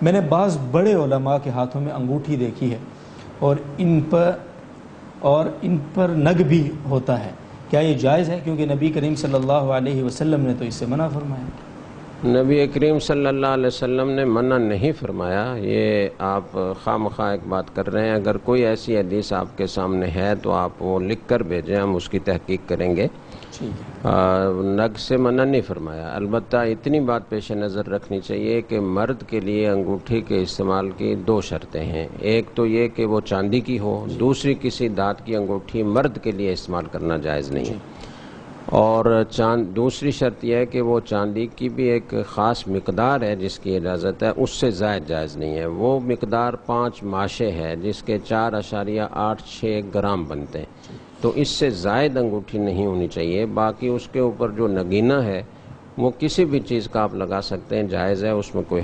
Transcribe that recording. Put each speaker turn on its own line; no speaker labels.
میں نے بعض بڑے علماء کے ہاتھوں میں انگوٹھی دیکھی ہے اور ان پر نگ بھی ہوتا ہے، کیا یہ جائز ہے؟ کیونکہ نبی کریم صلی اللہ علیہ وسلم نے تو اس سے منع فرمایا۔
نبی کریم صلی اللہ علیہ وسلم نے منع نہیں فرمایا، یہ آپ خواہ مخواہ ایک بات کر رہے ہیں۔ اگر کوئی ایسی حدیث آپ کے سامنے ہے تو آپ وہ لکھ کر بھیجیں، ہم اس کی تحقیق کریں گے۔ نگ سے منع نہیں فرمایا، البتہ اتنی بات پیش نظر رکھنی چاہیے کہ مرد کے لیے انگوٹھی کے استعمال کی دو شرطیں ہیں۔ ایک تو یہ کہ وہ چاندی کی ہو، دوسری کسی دھات کی انگوٹھی مرد کے لیے استعمال کرنا جائز نہیں ہے۔ اور دوسری شرط یہ ہے کہ وہ چاندی کی بھی ایک خاص مقدار ہے جس کی اجازت ہے، اس سے زائد جائز نہیں ہے۔ وہ مقدار 5 ماشے ہے جس کے 4.86 گرام بنتے ہیں، تو اس سے زائد انگوٹھی نہیں ہونی چاہیے۔ باقی اس کے اوپر جو نگینہ ہے وہ کسی بھی چیز کا آپ لگا سکتے ہیں، جائز ہے، اس میں کوئی